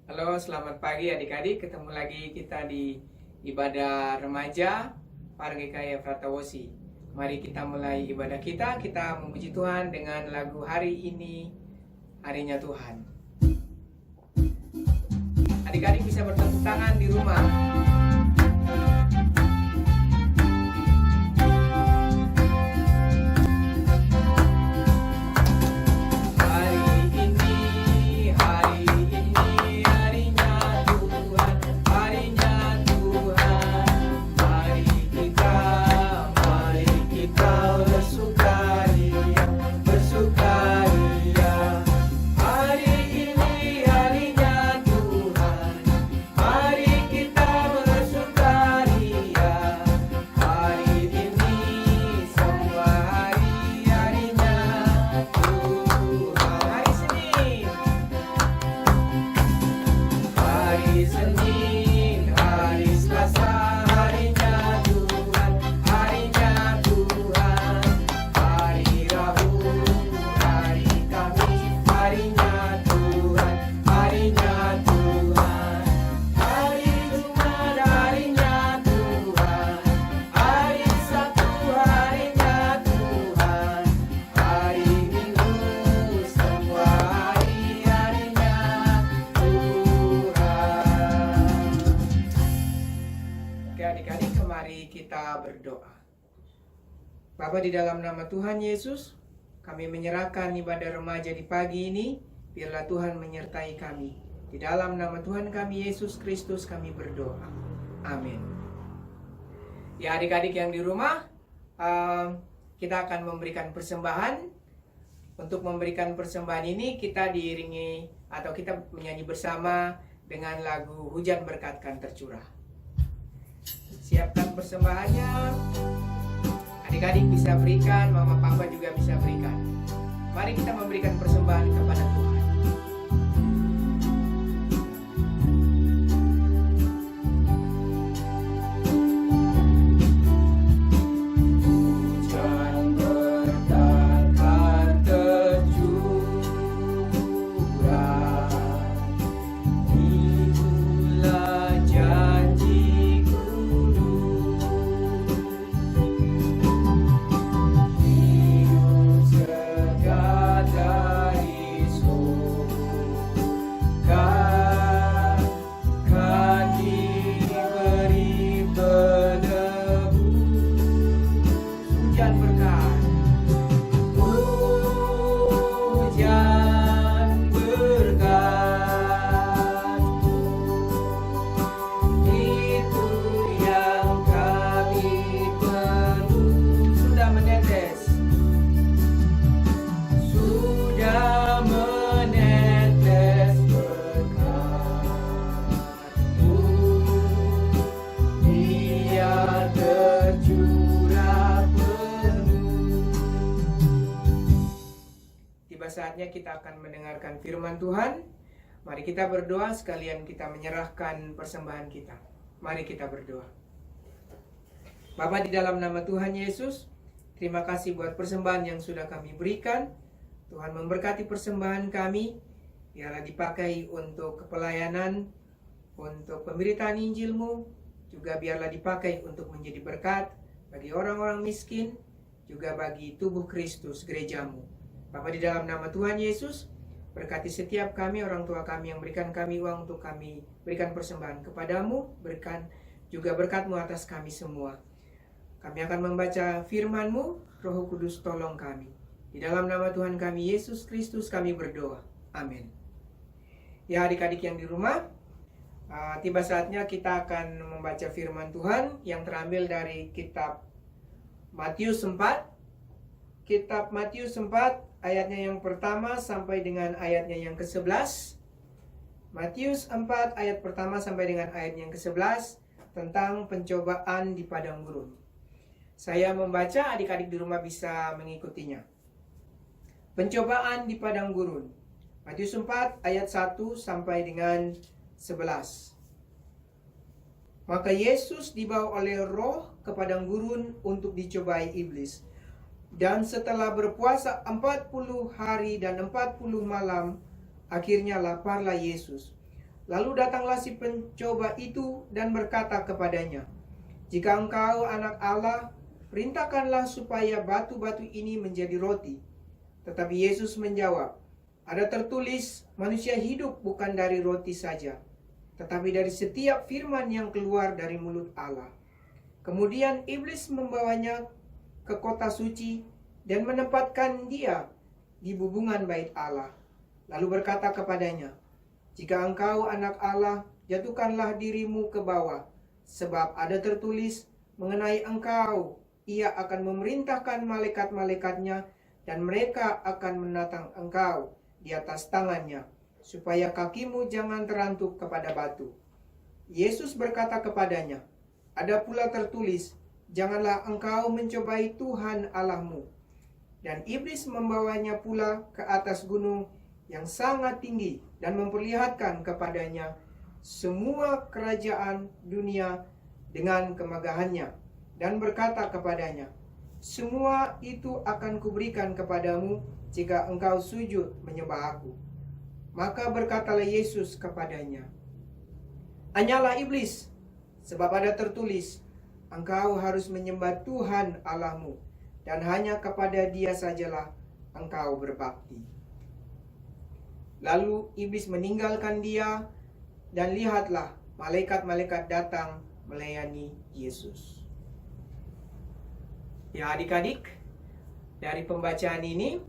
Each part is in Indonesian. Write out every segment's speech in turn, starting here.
Halo, selamat pagi adik-adik. Ketemu lagi kita di ibadah remaja Pargekaya Pratawosi. Mari kita mulai ibadah kita. Kita memuji Tuhan dengan lagu Hari Ini Harinya Tuhan. Adik-adik bisa bertepuk tangan di rumah. Adik-adik, mari kita berdoa. Bapa, di dalam nama Tuhan Yesus, kami menyerahkan ibadah remaja di pagi ini. Biarlah Tuhan menyertai kami. Di dalam nama Tuhan kami Yesus Kristus kami berdoa. Amin. Ya adik-adik yang di rumah, kita akan memberikan persembahan. Untuk memberikan persembahan ini kita diiringi atau kita menyanyi bersama dengan lagu Hujan Berkat Kan Tercurah. Siapkan persembahannya. Adik-adik bisa berikan, mama papa juga bisa berikan. Mari kita memberikan persembahan kepada Tuhan. Saatnya kita akan mendengarkan firman Tuhan. Mari kita berdoa sekalian kita menyerahkan persembahan kita. Mari kita berdoa. Bapa, di dalam nama Tuhan Yesus, terima kasih buat persembahan yang sudah kami berikan. Tuhan memberkati persembahan kami. Biarlah dipakai untuk kepelayanan, untuk pemberitaan Injil-Mu. Juga biarlah dipakai untuk menjadi berkat bagi orang-orang miskin, juga bagi tubuh Kristus, gereja-Mu. Bapa, di dalam nama Tuhan Yesus, berkati setiap kami, orang tua kami yang berikan kami uang untuk kami berikan persembahan kepadamu. Berikan juga berkat-Mu atas kami semua. Kami akan membaca firman-Mu, Roh Kudus tolong kami. Di dalam nama Tuhan kami Yesus Kristus kami berdoa. Amin. Ya adik-adik yang di rumah, tiba saatnya kita akan membaca firman Tuhan yang terambil dari kitab Matius 4. Kitab Matius 4 ayatnya yang pertama sampai dengan ayatnya yang ke-11. Matius 4 ayat pertama sampai dengan ayat yang ke-11 tentang pencobaan di padang gurun. Saya membaca, adik-adik di rumah bisa mengikutinya. Pencobaan di padang gurun. Matius 4 ayat 1 sampai dengan 11. Maka Yesus dibawa oleh Roh ke padang gurun untuk dicobai iblis. Dan setelah berpuasa 40 hari dan 40 malam, akhirnya laparlah Yesus. Lalu datanglah si pencoba itu dan berkata kepadanya, "Jika engkau anak Allah, perintahkanlah supaya batu-batu ini menjadi roti." Tetapi Yesus menjawab, "Ada tertulis, manusia hidup bukan dari roti saja, tetapi dari setiap firman yang keluar dari mulut Allah." Kemudian iblis membawanya ke kota suci dan menempatkan dia di bubungan bait Allah. Lalu berkata kepadanya, "Jika engkau anak Allah, jatuhkanlah dirimu ke bawah, sebab ada tertulis mengenai engkau, ia akan memerintahkan malaikat-malaikatnya, dan mereka akan menatang engkau di atas tangannya, supaya kakimu jangan terantuk kepada batu." Yesus berkata kepadanya, "Ada pula tertulis, janganlah engkau mencobai Tuhan Allahmu." Dan iblis membawanya pula ke atas gunung yang sangat tinggi dan memperlihatkan kepadanya semua kerajaan dunia dengan kemegahannya, dan berkata kepadanya, "Semua itu akan kuberikan kepadamu jika engkau sujud menyembah aku." Maka berkatalah Yesus kepadanya, "Hanyalah iblis, sebab ada tertulis, engkau harus menyembah Tuhan Allahmu, dan hanya kepada Dia sajalah engkau berbakti." Lalu iblis meninggalkan dia, dan lihatlah, malaikat-malaikat datang melayani Yesus. Ya adik-adik, dari pembacaan ini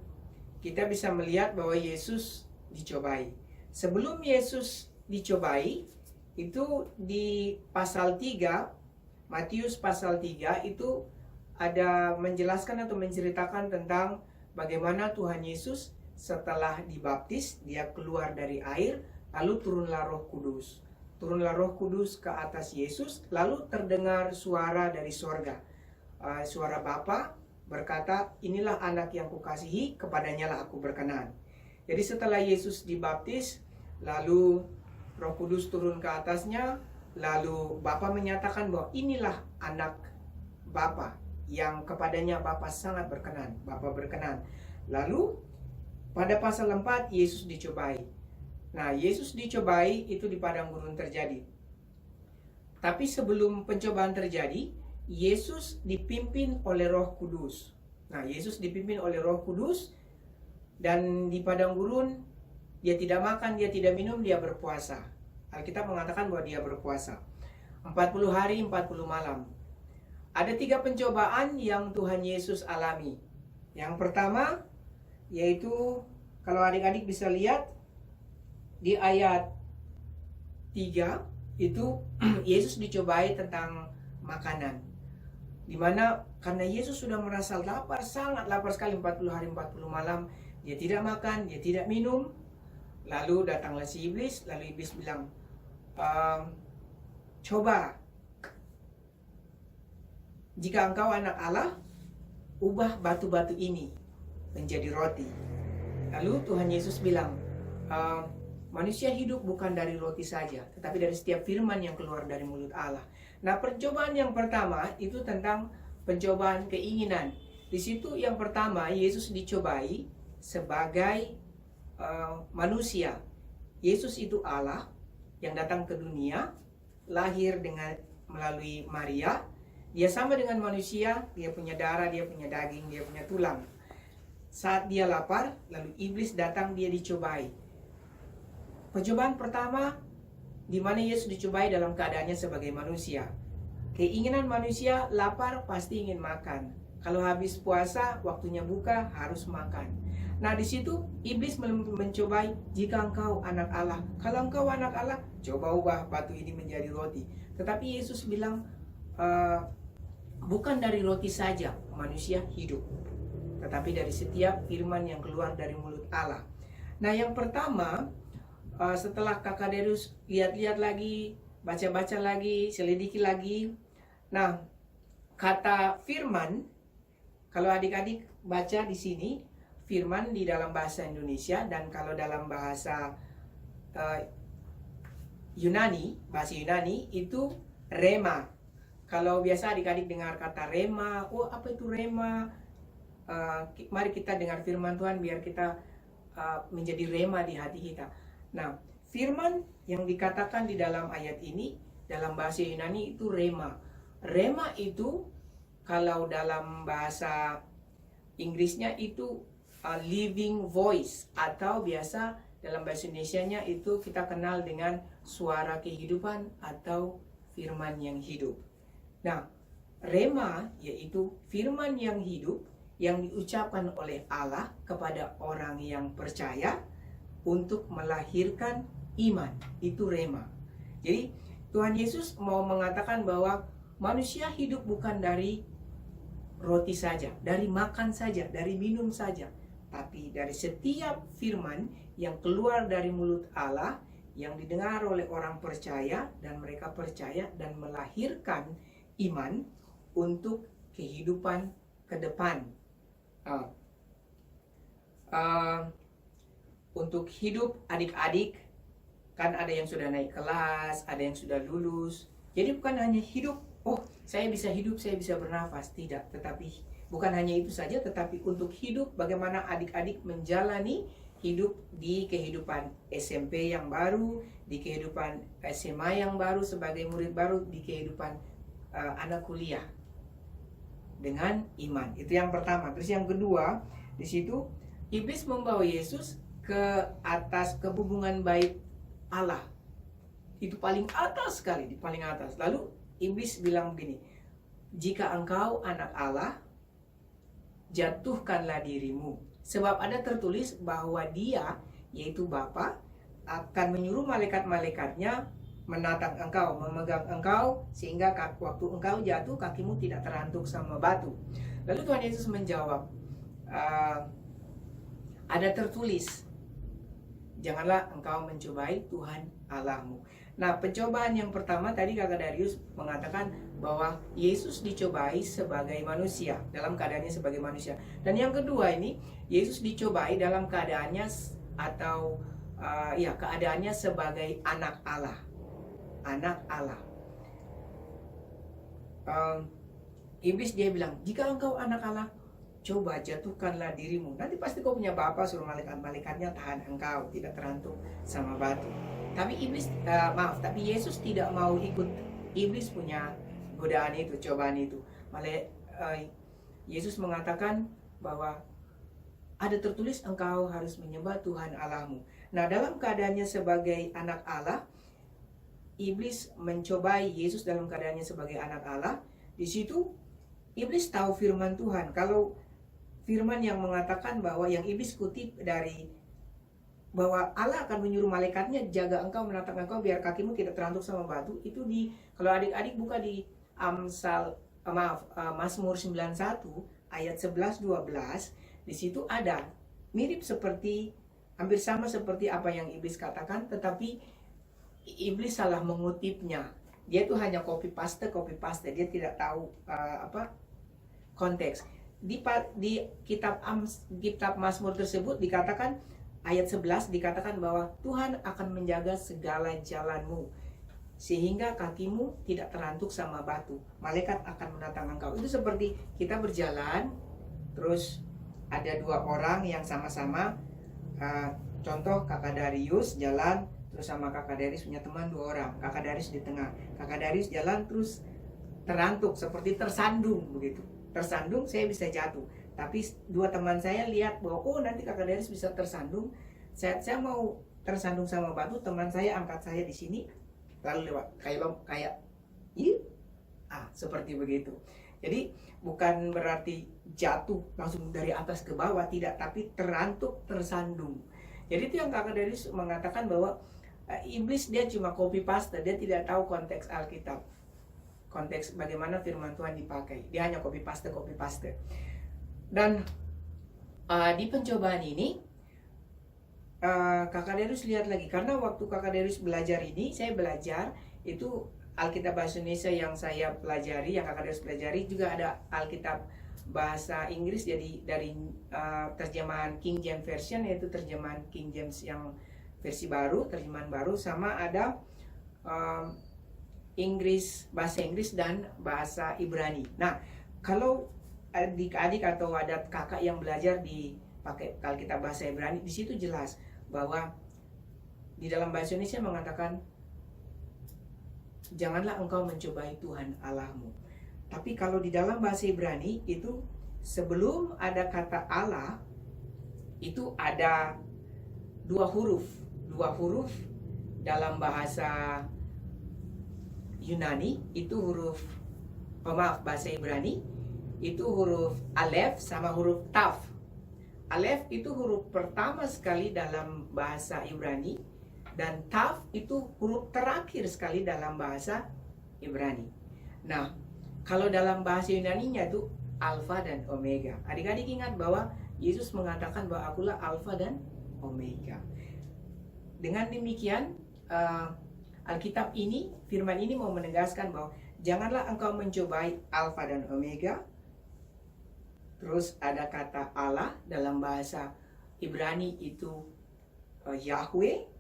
kita bisa melihat bahwa Yesus dicobai. Sebelum Yesus dicobai, itu di pasal 3, Matius pasal 3 itu ada menjelaskan atau menceritakan tentang bagaimana Tuhan Yesus setelah dibaptis, dia keluar dari air, lalu turunlah Roh Kudus. Turunlah Roh Kudus ke atas Yesus, lalu terdengar suara dari sorga. Suara Bapa berkata, "Inilah anak yang kukasihi, kepadanya lah aku berkenan." Jadi setelah Yesus dibaptis, lalu Roh Kudus turun ke atasnya, lalu Bapa menyatakan bahwa inilah anak Bapa yang kepadanya Bapa sangat berkenan, Bapa berkenan. Lalu pada pasal 4 Yesus dicobai. Nah, Yesus dicobai itu di padang gurun terjadi. Tapi sebelum pencobaan terjadi, Yesus dipimpin oleh Roh Kudus. Nah, Yesus dipimpin oleh Roh Kudus, dan di padang gurun dia tidak makan, dia tidak minum, dia berpuasa. Alkitab mengatakan bahwa dia berpuasa 40 hari 40 malam. Ada 3 pencobaan yang Tuhan Yesus alami. Yang pertama yaitu, kalau adik-adik bisa lihat di ayat 3 itu Yesus dicobai tentang makanan, dimana karena Yesus sudah merasa lapar, sangat lapar sekali, 40 hari 40 malam, dia tidak makan, dia tidak minum. Lalu datanglah si iblis, lalu iblis bilang, "Coba, jika engkau anak Allah, ubah batu-batu ini menjadi roti." Lalu Tuhan Yesus bilang, "Manusia hidup bukan dari roti saja, tetapi dari setiap firman yang keluar dari mulut Allah." Nah, percobaan yang pertama itu tentang pencobaan keinginan. Di situ yang pertama, Yesus dicobai sebagai manusia. Yesus itu Allah yang datang ke dunia, lahir melalui Maria. Dia sama dengan manusia, dia punya darah, dia punya daging, dia punya tulang. Saat dia lapar, lalu iblis datang, dia dicobai. Pencobaan pertama, di mana Yesus dicobai dalam keadaannya sebagai manusia. Keinginan manusia, lapar pasti ingin makan. Kalau habis puasa, waktunya buka, harus makan. Nah, di situ iblis mencobai, "Jika engkau anak Allah, kalau engkau anak Allah, coba ubah batu ini menjadi roti." Tetapi Yesus bilang, bukan dari roti saja manusia hidup, tetapi dari setiap firman yang keluar dari mulut Allah. Nah, yang pertama, setelah Kakak Derus lihat-lihat lagi, baca-baca lagi, selidiki lagi. Nah, kata firman, kalau adik-adik baca di sini, firman di dalam bahasa Indonesia, dan kalau dalam bahasa bahasa Yunani itu rema. Kalau biasa adik-adik dengar kata rema, oh apa itu rema? Mari kita dengar firman Tuhan biar kita menjadi rema di hati kita. Nah, firman yang dikatakan di dalam ayat ini dalam bahasa Yunani itu rema. Rema itu kalau dalam bahasa Inggrisnya itu a living voice, atau biasa dalam bahasa Indonesianya itu kita kenal dengan suara kehidupan atau firman yang hidup. Nah, rema yaitu firman yang hidup yang diucapkan oleh Allah kepada orang yang percaya untuk melahirkan iman. Itu rema. Jadi Tuhan Yesus mau mengatakan bahwa manusia hidup bukan dari roti saja, dari makan saja, dari minum saja, tapi dari setiap firman yang keluar dari mulut Allah yang didengar oleh orang percaya dan mereka percaya dan melahirkan iman untuk kehidupan ke depan. Untuk hidup adik-adik, kan ada yang sudah naik kelas, ada yang sudah lulus. Jadi bukan hanya hidup, oh saya bisa hidup, saya bisa bernafas. Tidak, tetapi bukan hanya itu saja, tetapi untuk hidup bagaimana adik-adik menjalani hidup di kehidupan SMP yang baru, di kehidupan SMA yang baru sebagai murid baru, di kehidupan anak kuliah dengan iman. Itu yang pertama. Terus yang kedua, di situ iblis membawa Yesus ke atas, ke hubungan baik Allah. Itu paling atas sekali, di paling atas. Lalu iblis bilang begini, jika engkau anak Allah, jatuhkanlah dirimu. Sebab ada tertulis bahwa dia, yaitu Bapa, akan menyuruh malaikat-malaikatnya menatang engkau, memegang engkau, sehingga waktu engkau jatuh, kakimu tidak terantuk sama batu. Lalu Tuhan Yesus menjawab, ada tertulis, janganlah engkau mencobai Tuhan Allahmu. Nah, pencobaan yang pertama tadi Kakak Darius mengatakan bahwa Yesus dicobai sebagai manusia, dalam keadaannya sebagai manusia. Dan yang kedua ini, Yesus dicobai dalam keadaannya atau keadaannya sebagai anak Allah. Anak Allah. Iblis dia bilang, jika engkau anak Allah, coba jatuhkanlah dirimu. Nanti pasti kau punya Bapa, suruh malaikat-malaikatnya tahan engkau, tidak terantuk sama batu. Tapi tapi Yesus tidak mau ikut iblis punya godaan itu, cobaan itu. Malah Yesus mengatakan bahwa ada tertulis engkau harus menyembah Tuhan Allahmu. Nah, dalam keadaannya sebagai anak Allah, iblis mencobai Yesus dalam keadaannya sebagai anak Allah. Di situ iblis tahu firman Tuhan. Kalau firman yang mengatakan bahwa yang iblis kutip dari bahwa Allah akan menyuruh malaikatnya jaga engkau, menatang engkau biar kakimu tidak terantuk sama batu, itu kalau adik-adik buka di Mazmur 91 ayat 11-12, di situ ada mirip seperti, hampir sama seperti apa yang iblis katakan, tetapi iblis salah mengutipnya. Dia itu hanya copy paste, dia tidak tahu konteks. Di kitab Mazmur tersebut dikatakan, ayat 11 dikatakan bahwa Tuhan akan menjaga segala jalanmu, sehingga kakimu tidak terantuk sama batu. Malaikat akan menatang engkau. Itu seperti kita berjalan, terus ada dua orang yang sama-sama, contoh Kakak Darius jalan, terus sama Kakak Darius punya teman dua orang. Kakak Darius di tengah. Kakak Darius jalan terus terantuk, seperti tersandung begitu. Tersandung, saya bisa jatuh. Tapi dua teman saya lihat bahwa nanti Kakak Darius bisa tersandung. Saya mau tersandung sama batu, teman saya angkat saya di sini, lalu lewat kayak seperti begitu. Jadi bukan berarti jatuh langsung dari atas ke bawah, tidak, tapi terantuk, tersandung. Jadi itu yang Kakak Darius mengatakan bahwa iblis dia cuma copy paste, dia tidak tahu konteks Alkitab, konteks bagaimana firman Tuhan dipakai. Dia hanya copy paste. Dan di pencobaan ini Kakak Darius lihat lagi, karena waktu Kakak Darius belajar ini, saya belajar itu Alkitab bahasa Indonesia yang saya pelajari, yang Kakak Darius pelajari juga ada Alkitab bahasa Inggris, jadi dari terjemahan King James Version, yaitu terjemahan King James yang versi baru, terjemahan baru, sama ada bahasa Inggris dan bahasa Ibrani. Nah, kalau adik-adik atau ada kakak yang belajar di pakai Alkitab bahasa Ibrani, di situ jelas bahwa di dalam bahasa Indonesia mengatakan, janganlah engkau mencobai Tuhan Allahmu. Tapi kalau di dalam bahasa Ibrani itu sebelum ada kata Allah itu ada dua huruf. Dua huruf dalam bahasa Yunani itu bahasa Ibrani itu huruf Alef sama huruf Taf. Alef itu huruf pertama sekali dalam bahasa Ibrani, dan Taf itu huruf terakhir sekali dalam bahasa Ibrani. Nah, kalau dalam bahasa Yunaninya itu Alfa dan Omega. Adik-adik ingat bahwa Yesus mengatakan bahwa akulah Alfa dan Omega. Dengan demikian, Alkitab ini, firman ini mau menegaskan bahwa janganlah engkau mencobai Alfa dan Omega. Terus ada kata Allah dalam bahasa Ibrani itu Yahweh.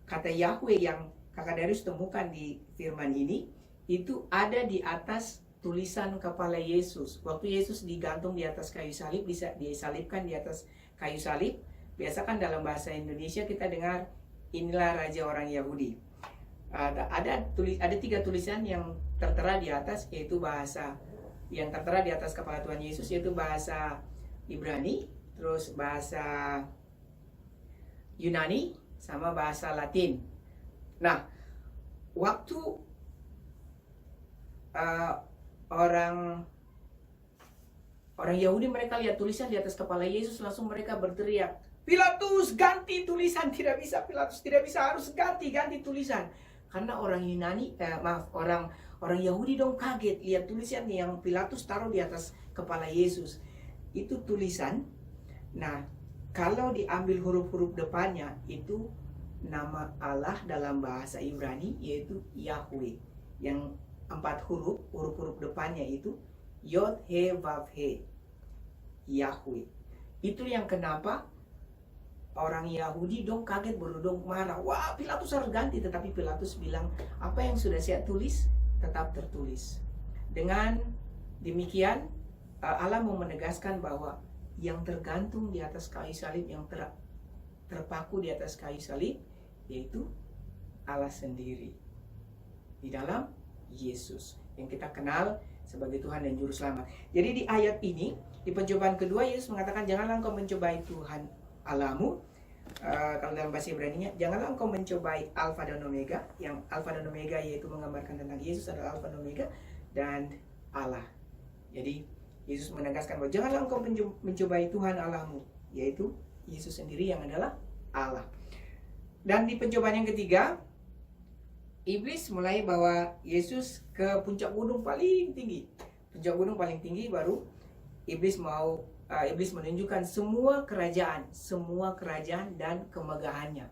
Kata Yahweh yang Kakak Darius temukan di firman ini itu ada di atas tulisan kepala Yesus. Waktu Yesus digantung di atas kayu salib, bisa disalibkan di atas kayu salib. Biasa kan dalam bahasa Indonesia kita dengar, inilah raja orang Yahudi. Ada tiga tulisan yang tertera di atas, yaitu bahasa yang tertera di atas kepala Tuhan Yesus, yaitu bahasa Ibrani, terus bahasa Yunani, sama bahasa Latin. Nah, waktu orang Yahudi mereka lihat tulisan di atas kepala Yesus, langsung mereka berteriak, Pilatus, ganti tulisan. Tidak bisa, Pilatus tidak bisa, harus ganti tulisan. Karena orang Yahudi dong kaget lihat tulisan yang Pilatus taruh di atas kepala Yesus. Itu tulisan. Nah, kalau diambil huruf-huruf depannya itu nama Allah dalam bahasa Ibrani, yaitu Yahweh. Yang 4 huruf depannya itu Yod He Vav He, Yahweh. Itu yang kenapa orang Yahudi dong kaget, baru dong marah. Wah, Pilatus harus ganti. Tetapi Pilatus bilang, apa yang sudah saya tulis tetap tertulis. Dengan demikian Allah mau menegaskan bahwa yang tergantung di atas kayu salib, yang terpaku di atas kayu salib, yaitu Allah sendiri di dalam Yesus yang kita kenal sebagai Tuhan dan Juru Selamat. Jadi di ayat ini, di pencobaan kedua, Yesus mengatakan, janganlah engkau mencobai Tuhan Allahmu. Kalau dalam bahasa Ibrani-nya, janganlah engkau mencobai Alfa dan Omega. Yang Alfa dan Omega yaitu menggambarkan tentang Yesus adalah Alfa dan Omega dan Allah. Jadi Yesus menegaskan bahwa janganlah engkau mencobai Tuhan Allahmu, yaitu Yesus sendiri yang adalah Allah. Dan di pencobaan yang ketiga, Iblis mulai bawa Yesus ke puncak gunung paling tinggi. Puncak gunung paling tinggi baru Iblis menunjukkan semua kerajaan dan kemegahannya.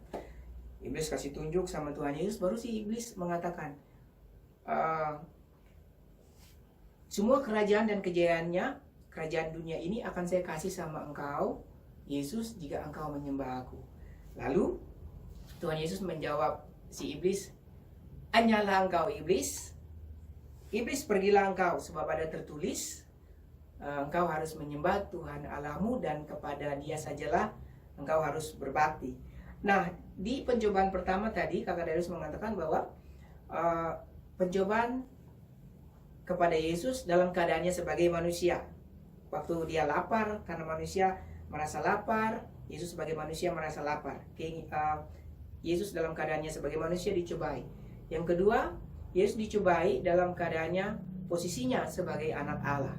Iblis kasih tunjuk sama Tuhan Yesus, baru si Iblis mengatakan, semua kerajaan dan kejayaannya, kerajaan dunia ini akan saya kasih sama engkau, Yesus, jika engkau menyembah aku. Lalu Tuhan Yesus menjawab si Iblis, hanyalah engkau Iblis, pergilah engkau, sebab ada tertulis, engkau harus menyembah Tuhan Allahmu dan kepada Dia sajalah engkau harus berbakti. Nah, di pencobaan pertama tadi Kakak Darius mengatakan bahwa pencobaan kepada Yesus dalam keadaannya sebagai manusia. Waktu dia lapar, karena manusia merasa lapar, Yesus sebagai manusia merasa lapar. Yesus dalam keadaannya sebagai manusia dicobai. Yang kedua, Yesus dicobai dalam keadaannya posisinya sebagai anak Allah.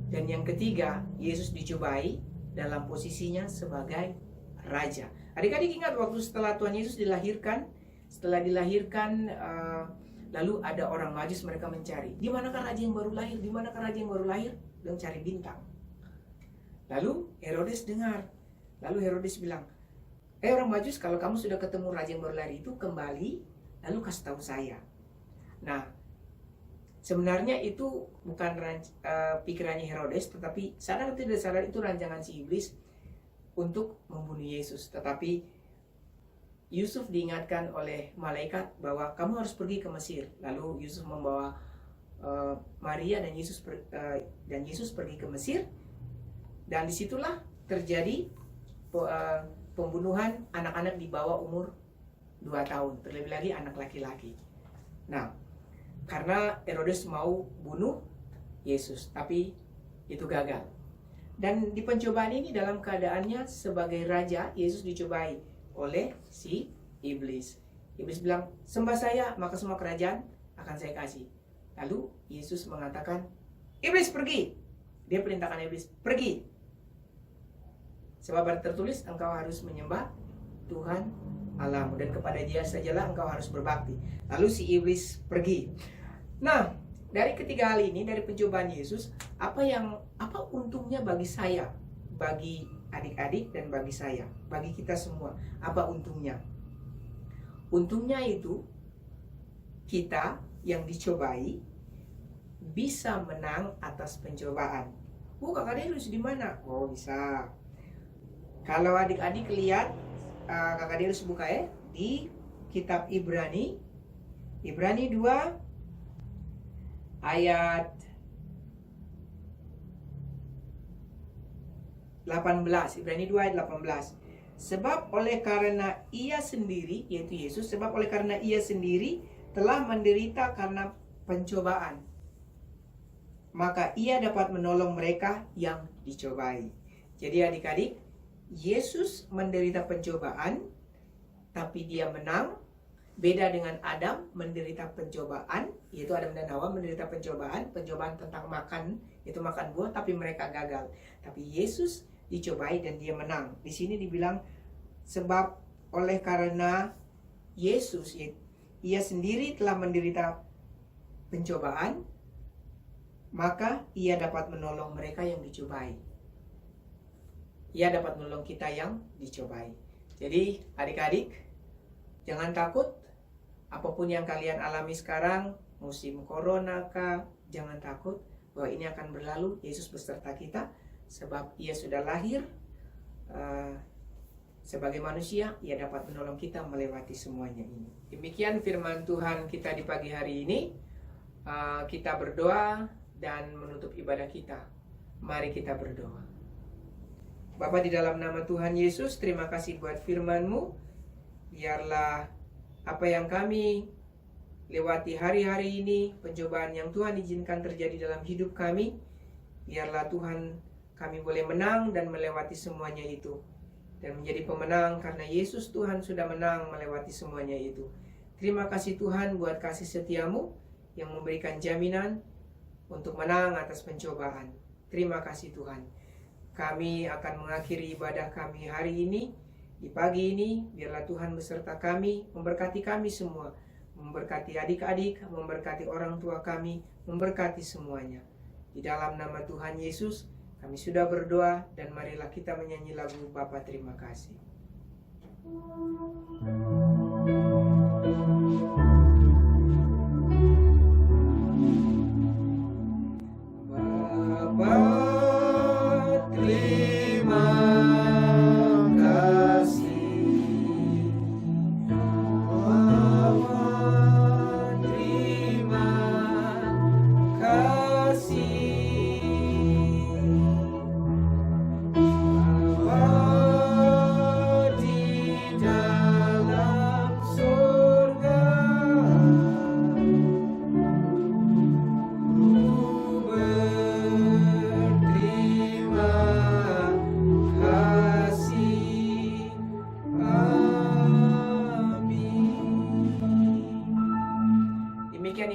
Dan yang ketiga, Yesus dicobai dalam posisinya sebagai raja. Adik-adik ingat waktu setelah Tuhan Yesus dilahirkan, lalu ada orang Majus, mereka mencari, di manakah raja yang baru lahir? Di manakah raja yang baru lahir? Dan cari bintang. Lalu Herodes dengar. Lalu Herodes bilang, orang Majus, kalau kamu sudah ketemu raja yang baru lahir itu, kembali lalu kasih tahu saya. Nah, sebenarnya itu bukan pikirannya Herodes, tetapi sadar atau tidak sadar itu rancangan si Iblis untuk membunuh Yesus. Tetapi Yusuf diingatkan oleh malaikat bahwa kamu harus pergi ke Mesir. Lalu Yusuf membawa Maria dan Yesus pergi ke Mesir. Dan disitulah terjadi pembunuhan anak-anak di bawah umur 2 tahun, terlebih lagi anak laki-laki. Nah, karena Herodes mau bunuh Yesus, tapi itu gagal. Dan di pencobaan ini dalam keadaannya sebagai raja, Yesus dicobai oleh si iblis. Iblis bilang, sembah saya, maka semua kerajaan akan saya kasih. Lalu Yesus mengatakan, iblis pergi. Dia perintahkan iblis, pergi. Sebab ada tertulis, engkau harus menyembah Tuhan Allahmu, dan kepada Dia sajalah engkau harus berbakti. Lalu si iblis pergi. Nah, dari ketiga hal ini, dari pencobaan Yesus, apa untungnya bagi saya, bagi adik-adik dan bagi saya, bagi kita semua? Apa untungnya? Untungnya itu kita yang dicobai bisa menang atas pencobaan. Kakak Deus di mana? Oh, bisa. Kalau adik-adik lihat, kakak Deus buka ya di kitab Ibrani 2 ayat 18. Ibrani 2 ayat 18. Sebab oleh karena ia sendiri, yaitu Yesus, sebab oleh karena ia sendiri telah menderita karena pencobaan, maka ia dapat menolong mereka yang dicobai. Jadi adik-adik, Yesus menderita pencobaan, tapi dia menang. Beda dengan Adam menderita pencobaan, yaitu Adam dan Hawa menderita pencobaan tentang makan, itu makan buah, tapi mereka gagal. Tapi Yesus dicobai dan dia menang. Di sini dibilang sebab oleh karena Yesus, ia sendiri telah menderita pencobaan, maka ia dapat menolong mereka yang dicobai. Ia dapat menolong kita yang dicobai. Jadi adik-adik, jangan takut. Apapun yang kalian alami sekarang, musim corona kah, jangan takut bahwa ini akan berlalu. Yesus beserta kita, sebab ia sudah lahir sebagai manusia. Ia dapat menolong kita melewati semuanya ini. Demikian firman Tuhan kita di pagi hari ini. Kita berdoa dan menutup ibadah kita. Mari kita berdoa. Bapa, di dalam nama Tuhan Yesus, terima kasih buat firman-Mu. Biarlah apa yang kami lewati hari-hari ini, pencobaan yang Tuhan izinkan terjadi dalam hidup kami, biarlah Tuhan kami boleh menang dan melewati semuanya itu, dan menjadi pemenang karena Yesus Tuhan sudah menang melewati semuanya itu. Terima kasih Tuhan buat kasih setia-Mu yang memberikan jaminan untuk menang atas pencobaan. Terima kasih Tuhan. Kami akan mengakhiri ibadah kami hari ini. Di pagi ini, biarlah Tuhan beserta kami, memberkati kami semua, memberkati adik-adik, memberkati orang tua kami, memberkati semuanya. Di dalam nama Tuhan Yesus, kami sudah berdoa, dan marilah kita menyanyi lagu Bapa Terima Kasih. Bapa terima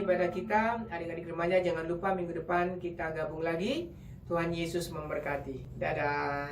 ibadah kita. Adik-adik remaja, jangan lupa minggu depan kita gabung lagi. Tuhan Yesus memberkati. Dadah.